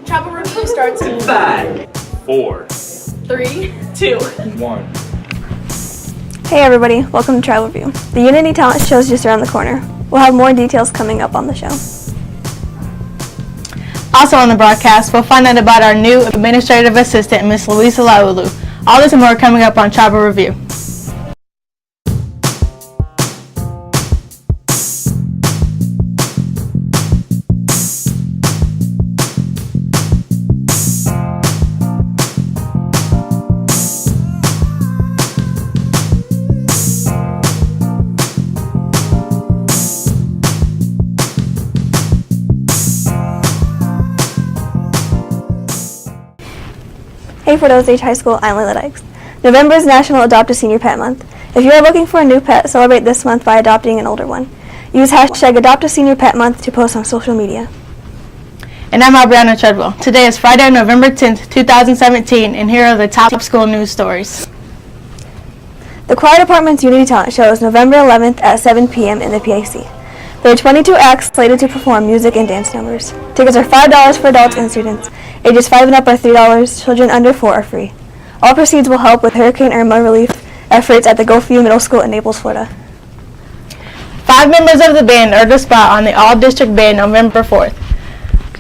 Travel review starts in 5, 4, 3, 2. 1. Hey everybody, welcome to Travel Review. The Unity Talent Show is just around the corner. We'll have more details coming up on the show. Also on the broadcast, we'll find out about our new administrative assistant, Miss Louisa Laulu. All this and more coming up on Travel Review. Hey Fort Osage High School, I'm Layla Dykes. November is National Adopt a Senior Pet Month. If you are looking for a new pet, celebrate this month by adopting an older one. Use hashtag Adopt a Senior Pet Month to post on social media. And I'm Aubriana Treadwell. Today is Friday, November 10th, 2017, and here are the top school news stories. The Choir Department's Unity Talent Show is November 11th at 7 p.m. in the PAC. There are 22 acts slated to perform music and dance numbers. Tickets are $5 for adults and students. Ages 5 and up are $3. Children under 4 are free. All proceeds will help with Hurricane Irma relief efforts at the Gulfview Middle School in Naples, Florida. 5 members of the band earned a spot on the All-District Band November 4th.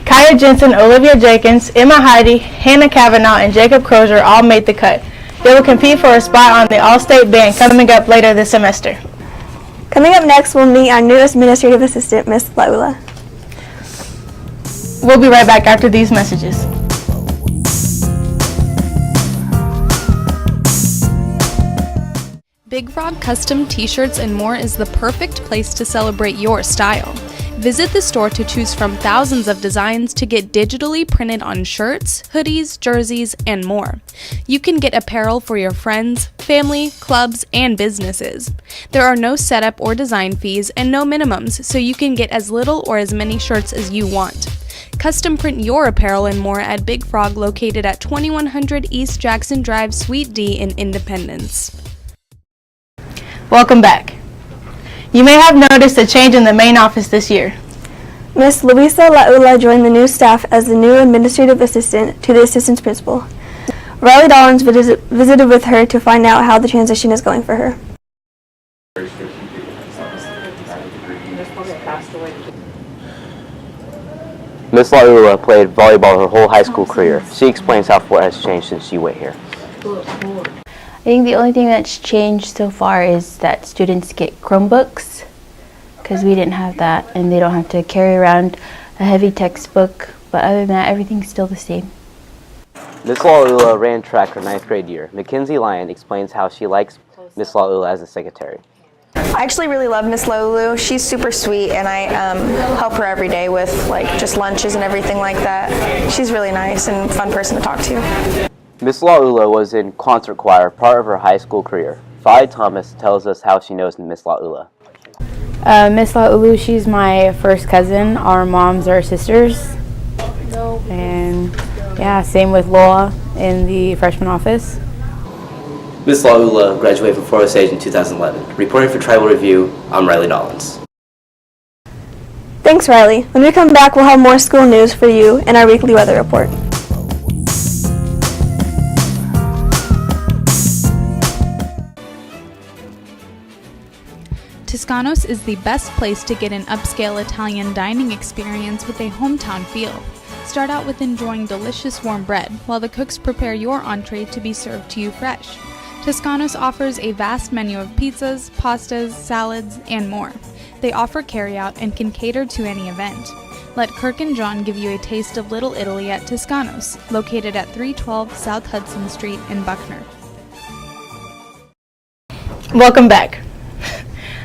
Kaya Jensen, Olivia Jenkins, Emma Heidi, Hannah Kavanaugh, and Jacob Crozier all made the cut. They will compete for a spot on the All-State Band coming up later this semester. Coming up next, we'll meet our new administrative assistant, Miss Laula. We'll be right back after these messages. Big Frog Custom T-shirts and more is the perfect place to celebrate your style. Visit the store to choose from thousands of designs to get digitally printed on shirts, hoodies, jerseys, and more. You can get apparel for your friends, family, clubs, and businesses. There are no setup or design fees and no minimums, so you can get as little or as many shirts as you want. Custom print your apparel and more at Big Frog, located at 2100 East Jackson Drive, Suite D in Independence. Welcome back. You may have noticed a change in the main office this year. Miss Luisa Laula joined the new staff as the new administrative assistant to the assistant principal. Riley Dollins visited with her to find out how the transition is going for her. Miss Laula played volleyball her whole high school career. She explains how Fort has changed since she went here. I think the only thing that's changed so far is that students get Chromebooks, because we didn't have that, and they don't have to carry around a heavy textbook, but other than that, everything's still the same. Miss Laula ran track her 9th grade year. Mackenzie Lyon explains how she likes Miss Laula as a secretary. I actually really love Miss Laulu. She's super sweet, and I help her every day with just lunches and everything like that. She's really nice and fun person to talk to. Miss Laula was in concert choir part of her high school career. Fi Thomas tells us how she knows Miss Laula. Miss Laulu, she's my first cousin. Our moms are sisters. And yeah, same with Loa in the freshman office. Miss Laula graduated from Fort Osage in 2011. Reporting for Tribal Review, I'm Riley Dollins. Thanks, Riley. When we come back, we'll have more school news for you and our weekly weather report. Toscanos is the best place to get an upscale Italian dining experience with a hometown feel. Start out with enjoying delicious warm bread, while the cooks prepare your entree to be served to you fresh. Toscanos offers a vast menu of pizzas, pastas, salads, and more. They offer carryout and can cater to any event. Let Kirk and John give you a taste of Little Italy at Toscanos, located at 312 South Hudson Street in Buckner. Welcome back.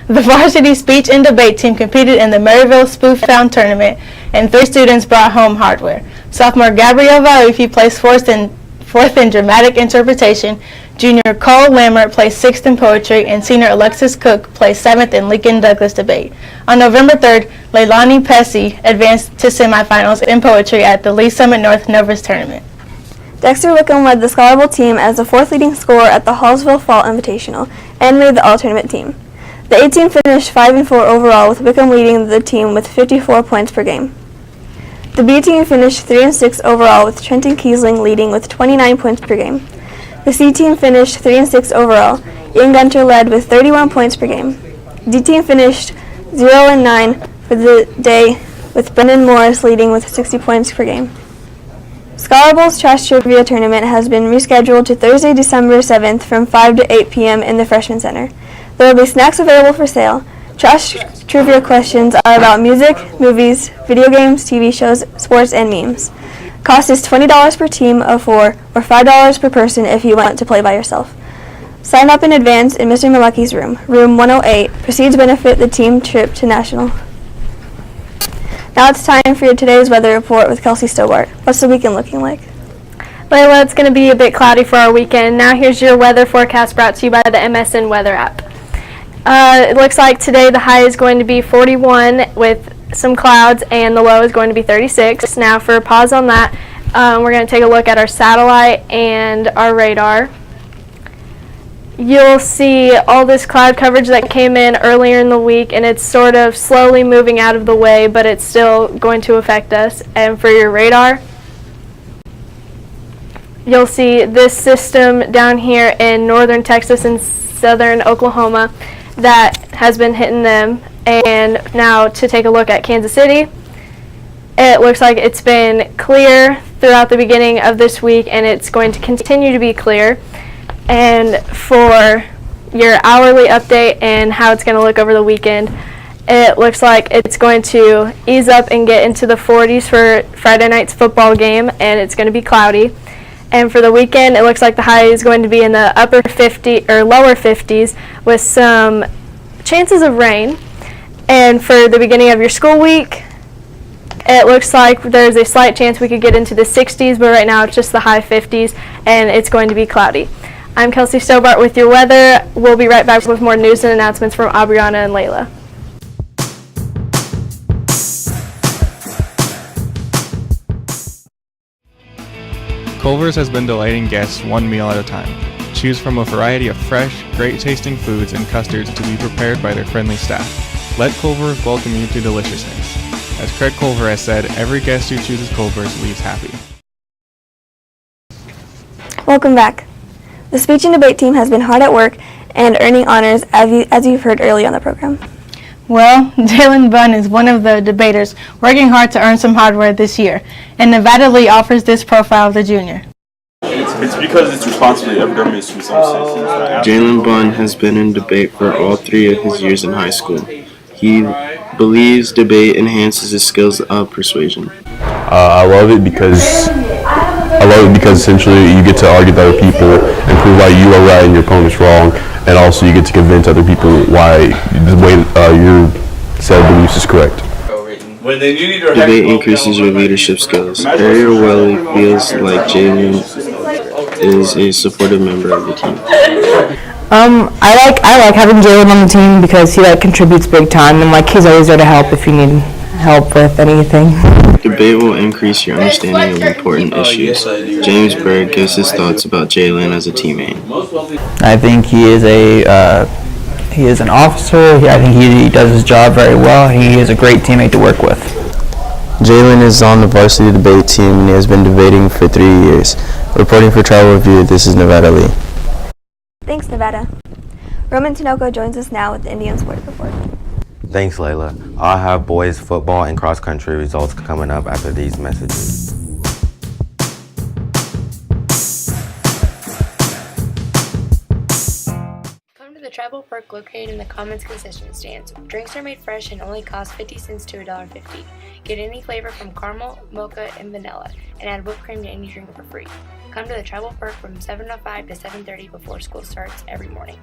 The varsity speech and debate team competed in the Maryville Spoof Found Tournament, and 3 students brought home hardware. Sophomore Gabrielle Valifi placed fourth in dramatic interpretation, junior Cole Lambert placed 6th in poetry, and senior Alexis Cook placed 7th in Lincoln Douglas debate. On November 3rd, Leilani Pesci advanced to semifinals in poetry at the Lee Summit North Novus Tournament. Dexter Wickham led the Scholarable team as the 4th leading scorer at the Hallsville Fall Invitational and made the all-tournament team. The A-team finished 5-4 overall, with Wickham leading the team with 54 points per game. The B team finished 3-6 overall, with Trenton Kiesling leading with 29 points per game. The C team finished 3-6 overall. Ian Gunter led with 31 points per game. D team finished 0-9 for the day, with Brendan Morris leading with 60 points per game. Scholar Bowl's Trash Trivia Tournament has been rescheduled to Thursday, December 7th from 5 to 8 p.m. in the Freshman Center. There will be snacks available for sale. Trash Trivia questions are about music, movies, video games, TV shows, sports, and memes. Cost is $20 per team of 4 or $5 per person if you want to play by yourself. Sign up in advance in Mr. Malecki's room, room 108. Proceeds benefit the team trip to National. Now it's time for your today's weather report with Kelsey Stobart. What's the weekend looking like? Layla, it's going to be a bit cloudy for our weekend. Now here's your weather forecast brought to you by the MSN Weather app. It looks like today the high is going to be 41 with some clouds, and the low is going to be 36. Now for a pause on that, we're going to take a look at our satellite and our radar. You'll see all this cloud coverage that came in earlier in the week, and it's sort of slowly moving out of the way, but it's still going to affect us. And for your radar, you'll see this system down here in northern Texas and southern Oklahoma that has been hitting them. And now to take a look at Kansas City, it looks like it's been clear throughout the beginning of this week, and it's going to continue to be clear. And for your hourly update and how it's going to look over the weekend, it looks like it's going to ease up and get into the 40s for Friday night's football game, and it's going to be cloudy. And for the weekend, it looks like the high is going to be in the upper 50 or lower 50s with some chances of rain. And for the beginning of your school week, it looks like there's a slight chance we could get into the 60s, but right now it's just the high 50s, and it's going to be cloudy. I'm Kelsey Stobart with your weather. We'll be right back with more news and announcements from Aubriana and Layla. Culver's has been delighting guests one meal at a time. Choose from a variety of fresh, great-tasting foods and custards to be prepared by their friendly staff. Let Culver's welcome you to deliciousness. As Craig Culver has said, every guest who chooses Culver's leaves happy. Welcome back. The speech and debate team has been hard at work and earning honors, as you've heard early on the program. Well, Jalen Bunn is one of the debaters working hard to earn some hardware this year, and Nevada Lee offers this profile of the junior. It's because it's responsibility of government to some citizens. Jalen Bunn has been in debate for all 3 of his years in high school. He believes debate enhances his skills of persuasion. I love it because essentially you get to argue with other people and prove why you are right and your opponent's wrong, and also you get to convince other people why the way your set of beliefs is correct. Debate increases your leadership skills. Ariel Welly feels like Jalen is a supportive member of the team. I like having Jalen on the team because he contributes big time, and he's always there to help if you need help with anything. Debate will increase your understanding of important issues. James Berg gives his thoughts about Jalen as a teammate. I think he is an officer. I think he does his job very well. He is a great teammate to work with. Jalen is on the varsity debate team and he has been debating for 3 years. Reporting for Travel Review, this is Nevada Lee. Thanks, Nevada. Roman Tinoco joins us now with the Indian Sports Report. Thanks, Layla. I'll have boys football and cross country results coming up after these messages. Come to the Travel Perk located in the Commons concession stands. Drinks are made fresh and only cost 50 cents to $1.50. Get any flavor from caramel, mocha, and vanilla, and add whipped cream to any drink for free. Come to the Travel Perk from 7:05 to 7:30 before school starts every morning.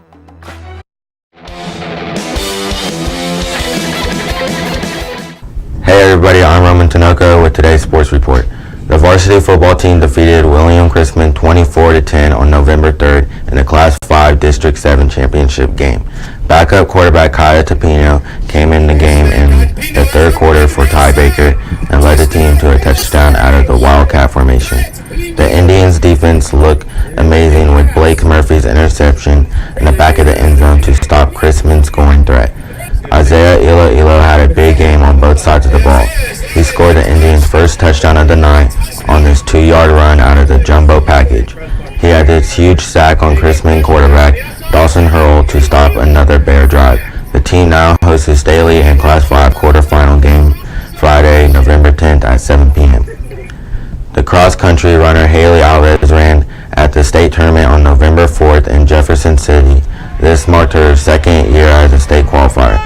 Hey everybody, I'm Roman Tinoco with today's sports report. The varsity football team defeated William Chrisman 24-10 on November 3rd in the Class 5 District 7 championship game. Backup quarterback Kaya Tapino came in the game in the third quarter for Ty Baker and led the team to a touchdown out of the Wildcat formation. The Indians' defense looked amazing with Blake Murphy's interception in the back of the end zone to stop Chrisman's scoring threat. Isaiah Ilo had a big game on both sides of the ball. He scored the Indians' first touchdown of the night on this 2-yard run out of the jumbo package. He had this huge sack on Chrisman quarterback Dawson Hurl to stop another Bear drive. The team now hosts Staley in Class 5 quarterfinal game Friday, November 10th at 7 p.m. The cross-country runner Haley Alves ran at the state tournament on November 4th in Jefferson City. This marked her second year as a state qualifier.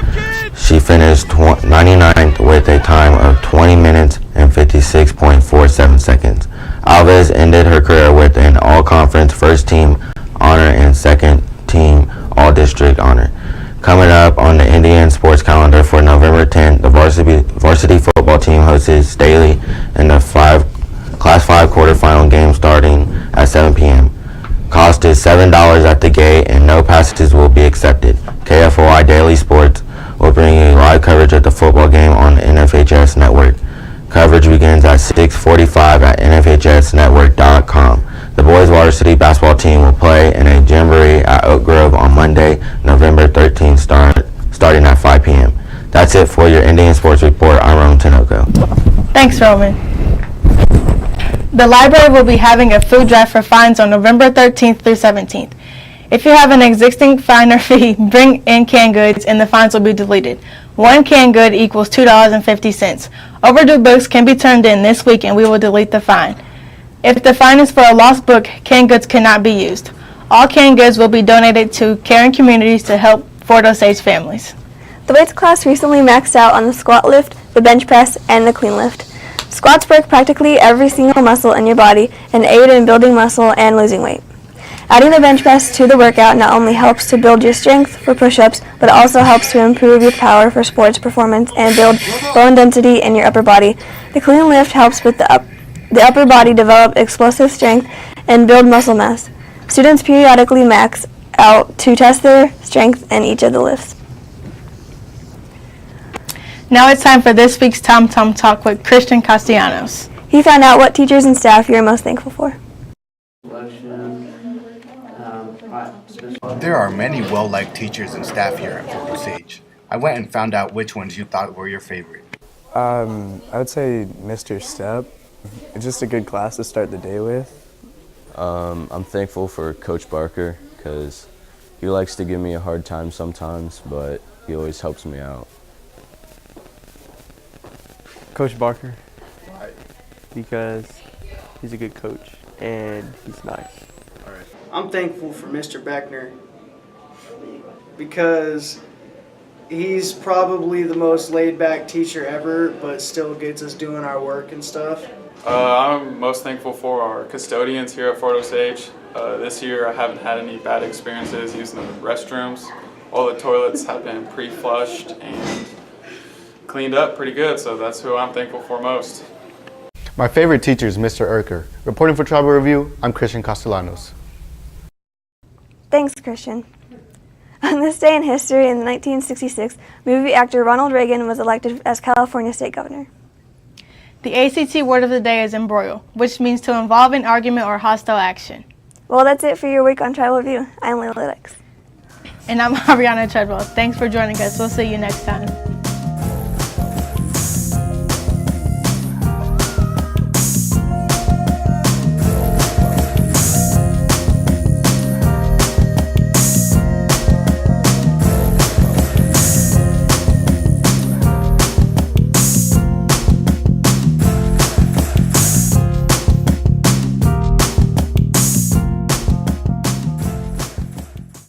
She finished 99th with a time of 20 minutes and 56.47 seconds. Alves ended her career with an all-conference first-team honor and second-team all-district honor. Coming up on the Indian sports calendar for November 10th, the varsity football team hosts Staley in the Class 5 quarterfinal game starting at 7 p.m. Cost is $7 at the gate and no passes will be accepted. KFOI Daily Sports will bring you live coverage of the football game on the NFHS Network. Coverage begins at 6:45 at NFHSnetwork.com. The boys varsity basketball team will play in a jamboree at Oak Grove on Monday, November 13th, starting at 5 p.m. That's it for your Indian Sports Report. I'm Roman Tinoco. Thanks, Roman. The library will be having a food drive for fines on November 13th through 17th. If you have an existing fine or fee, bring in canned goods and the fines will be deleted. One canned good equals $2.50. Overdue books can be turned in this week and we will delete the fine. If the fine is for a lost book, canned goods cannot be used. All canned goods will be donated to caring communities to help Fort Osage families. The weights class recently maxed out on the squat lift, the bench press, and the clean lift. Squats work practically every single muscle in your body and aid in building muscle and losing weight. Adding the bench press to the workout not only helps to build your strength for push-ups, but also helps to improve your power for sports performance and build bone density in your upper body. The clean lift helps with the upper body develop explosive strength and build muscle mass. Students periodically max out to test their strength in each of the lifts. Now it's time for this week's Tom Tom Talk with Christian Castellanos. He found out what teachers and staff you're most thankful for. There are many well-liked teachers and staff here at Fort Osage. I went and found out which ones you thought were your favorite. I would say Mr. Stepp. It's just a good class to start the day with. I'm thankful for Coach Barker because he likes to give me a hard time sometimes, but he always helps me out. Coach Barker, because he's a good coach and he's nice. I'm thankful for Mr. Beckner because he's probably the most laid-back teacher ever, but still gets us doing our work and stuff. I'm most thankful for our custodians here at Fort Osage. This year I haven't had any bad experiences using the restrooms. All the toilets have been pre-flushed and cleaned up pretty good, so that's who I'm thankful for most. My favorite teacher is Mr. Erker. Reporting for Tribal Review, I'm Christian Castellanos. Thanks, Christian. On this day in history, in 1966, movie actor Ronald Reagan was elected as California State Governor. The ACT word of the day is embroil, which means to involve in argument or hostile action. Well, that's it for your week on Tribal Review. I'm Layla Dix. And I'm Ariana Treadwell. Thanks for joining us. We'll see you next time.